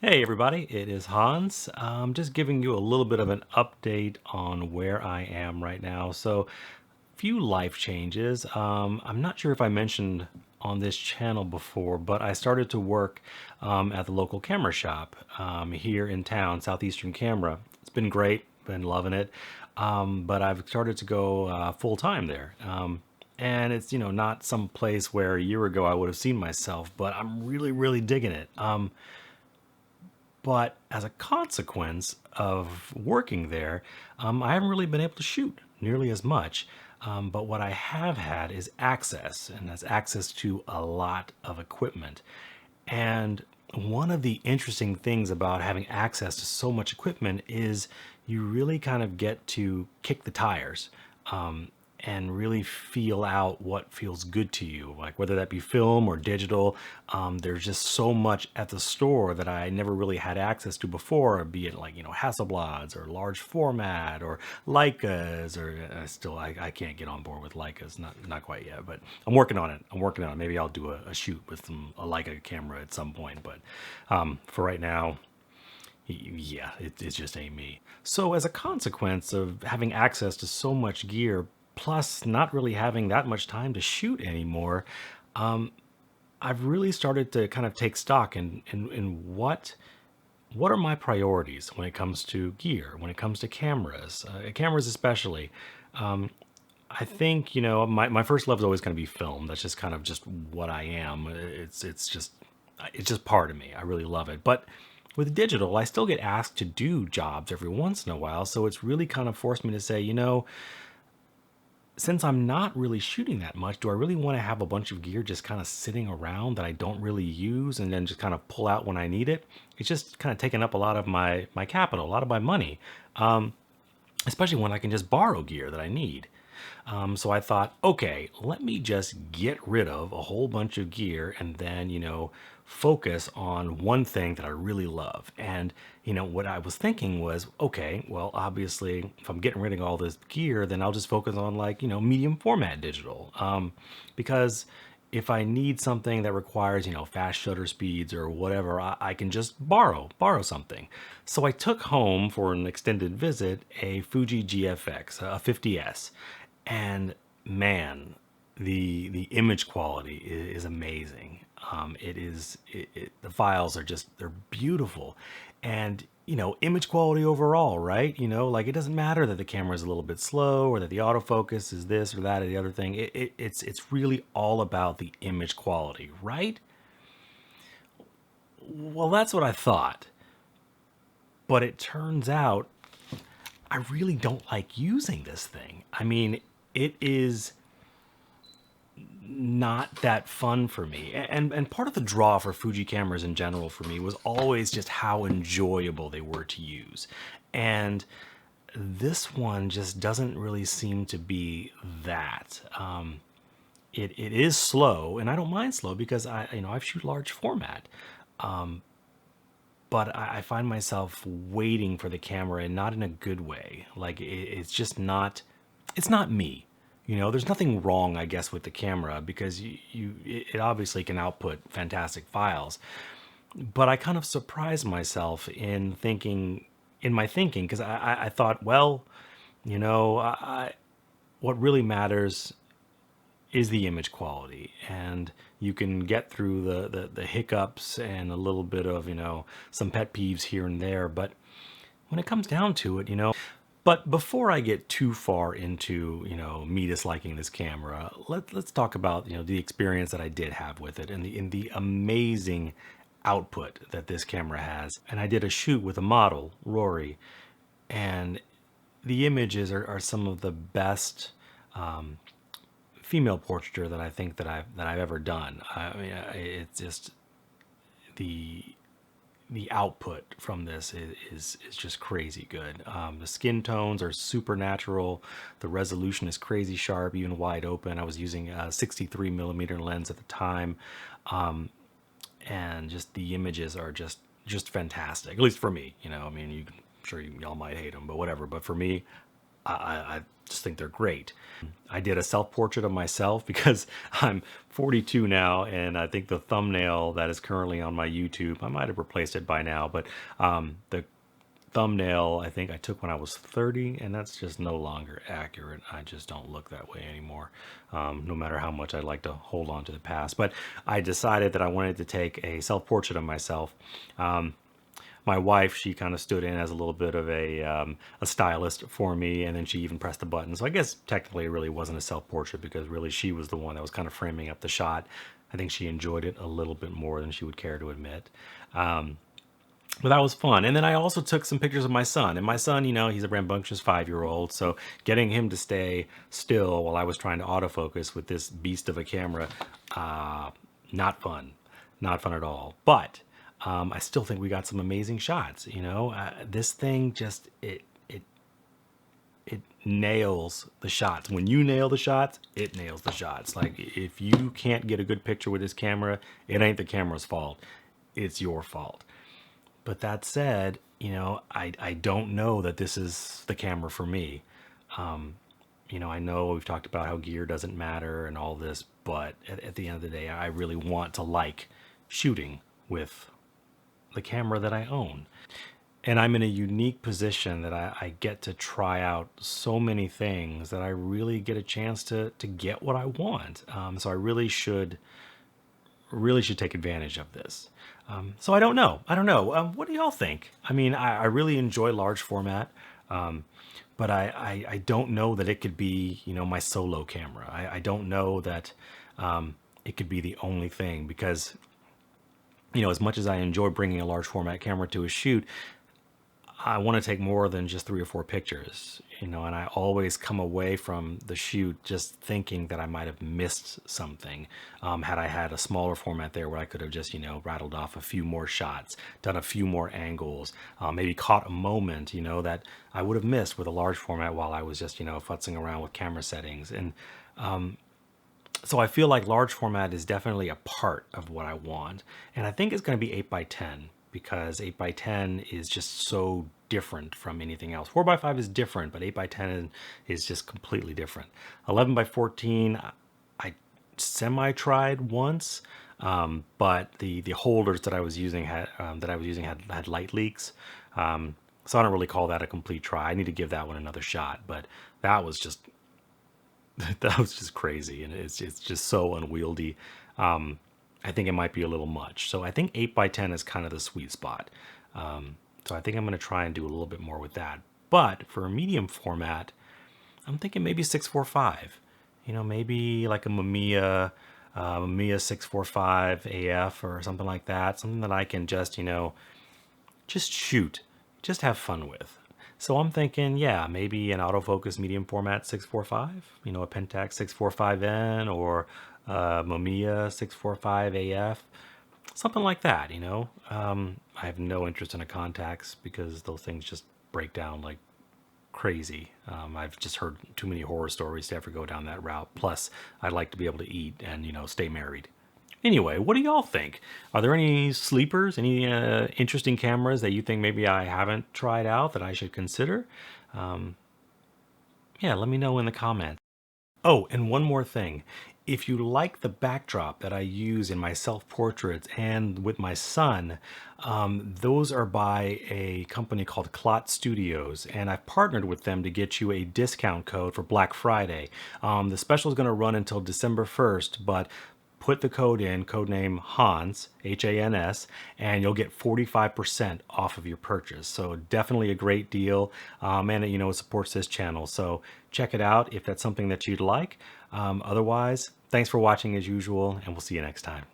Hey everybody, it is Hans. Just giving you a little bit of an update on where I am right now. So, few life changes. I'm not sure if I mentioned on this channel before, but I started to work at the local camera shop here in town, Southeastern Camera. It's been great, been loving it. But I've started to go full time there. And it's, not some place where a year ago I would have seen myself, but I'm really, really digging it. But as a consequence of working there, I haven't really been able to shoot nearly as much. But what I have had is access, and that's access to a lot of equipment. And one of the interesting things about having access to so much equipment is you really kind of get to kick the tires. And really feel out what feels good to you, like whether that be film or digital. There's just so much at the store that I never really had access to before, be it like, Hasselblads or large format or Leicas, or I can't get on board with Leicas, not quite yet, but I'm working on it. Maybe I'll do a shoot with a Leica camera at some point, but for right now, yeah, it just ain't me. So, as a consequence of having access to so much gear, plus not really having that much time to shoot anymore, I've really started to kind of take stock in what are my priorities when it comes to gear, when it comes to cameras especially. I think my first love is always going to be film. That's just kind of just what I am. It's just part of me. I really love it. But with digital, I still get asked to do jobs every once in a while. So it's really kind of forced me to say, since I'm not really shooting that much, do I really want to have a bunch of gear just kind of sitting around that I don't really use and then just kind of pull out when I need it? It's just kind of taking up a lot of my capital, a lot of my money, especially when I can just borrow gear that I need. So I thought, okay, let me just get rid of a whole bunch of gear and then, focus on one thing that I really love. And, what I was thinking was, okay, well, obviously, if I'm getting rid of all this gear, then I'll just focus on like, medium format digital. Because if I need something that requires, fast shutter speeds or whatever, I can just borrow something. So I took home for an extended visit a Fuji GFX, a 50S, and man, the image quality is amazing. The files are just, they're beautiful, and image quality overall, right? Like, it doesn't matter that the camera is a little bit slow or that the autofocus is this or that or the other thing. It's really all about the image quality, right? Well, that's what I thought, but it turns out I really don't like using this thing. I mean, it is not that fun for me. And part of the draw for Fuji cameras in general for me was always just how enjoyable they were to use. And this one just doesn't really seem to be that. It is slow, and I don't mind slow because I shoot large format. But I find myself waiting for the camera, and not in a good way. Like, it's just not, it's not me. There's nothing wrong, I guess, with the camera because it obviously can output fantastic files. But I kind of surprised myself in my thinking, because I thought, well, what really matters is the image quality, and you can get through the hiccups and a little bit of some pet peeves here and there, but when it comes down to it, but before I get too far into me disliking this camera, let's talk about the experience that I did have with it, and the amazing output that this camera has. And I did a shoot with a model, Rory, and the images are some of the best female portraiture that I think that I've ever done. I mean, it's just the the output from this is just crazy good. The skin tones are super natural. The resolution is crazy sharp, even wide open. I was using a 63 millimeter lens at the time, and just the images are just fantastic. At least for me, I mean, I'm sure y'all might hate them, but whatever. But for me, I just think they're great. I did a self-portrait of myself because I'm 42 now, and I think the thumbnail that is currently on my YouTube, I might have replaced it by now, but the thumbnail I think I took when I was 30, and that's just no longer accurate. I just don't look that way anymore, no matter how much I like to hold on to the past. But I decided that I wanted to take a self-portrait of myself. My wife, she kind of stood in as a little bit of a stylist for me, and then she even pressed the button. So I guess technically it really wasn't a self-portrait, because really she was the one that was kind of framing up the shot. I think she enjoyed it a little bit more than she would care to admit. But that was fun. And then I also took some pictures of my son. And my son, he's a rambunctious 5-year-old. So getting him to stay still while I was trying to autofocus with this beast of a camera, not fun. Not fun at all. But I still think we got some amazing shots. This thing just, it nails the shots. When you nail the shots, it nails the shots. Like, if you can't get a good picture with this camera, it ain't the camera's fault. It's your fault. But that said, I don't know that this is the camera for me. I know we've talked about how gear doesn't matter and all this, but at the end of the day, I really want to like shooting with the camera that I own. And I'm in a unique position that I get to try out so many things that I really get a chance to get what I want. So I really should take advantage of this. So I don't know. What do y'all think? I mean, I really enjoy large format, but I don't know that it could be, my solo camera. I don't know that it could be the only thing, because, as much as I enjoy bringing a large format camera to a shoot, I want to take more than just 3 or 4 pictures, and I always come away from the shoot just thinking that I might have missed something. Had I had a smaller format there where I could have just, rattled off a few more shots, done a few more angles, maybe caught a moment, that I would have missed with a large format while I was just, futzing around with camera settings. And so I feel like large format is definitely a part of what I want. And I think it's going to be 8x10. Because 8x10 is just so different from anything else. 4x5 is different, but 8x10 is just completely different. 11x14, I semi-tried once, but the holders that I was using had light leaks. So I don't really call that a complete try. I need to give that one another shot. But that was just crazy, and it's just so unwieldy. I think it might be a little much. So I think 8x10 is kind of the sweet spot. So I think I'm going to try and do a little bit more with that. But for a medium format, I'm thinking maybe 645. Maybe like a Mamiya 645 AF or something like that. Something that I can just, just shoot, just have fun with. So I'm thinking, yeah, maybe an autofocus medium format 645, a Pentax 645N or Mamiya 645 AF, something like that. I have no interest in a Contax because those things just break down like crazy. I've just heard too many horror stories to ever go down that route. Plus, I'd like to be able to eat and, stay married. Anyway, what do y'all think? Are there any sleepers, any interesting cameras that you think maybe I haven't tried out that I should consider? Yeah, let me know in the comments. Oh, and one more thing. If you like the backdrop that I use in my self-portraits and with my son, those are by a company called Clot Studios, and I've partnered with them to get you a discount code for Black Friday. The special is going to run until December 1st, but put the code in, code name Hans, H-A-N-S, and you'll get 45% off of your purchase. So definitely a great deal, and it supports this channel. So check it out if that's something that you'd like. Otherwise, thanks for watching as usual, and we'll see you next time.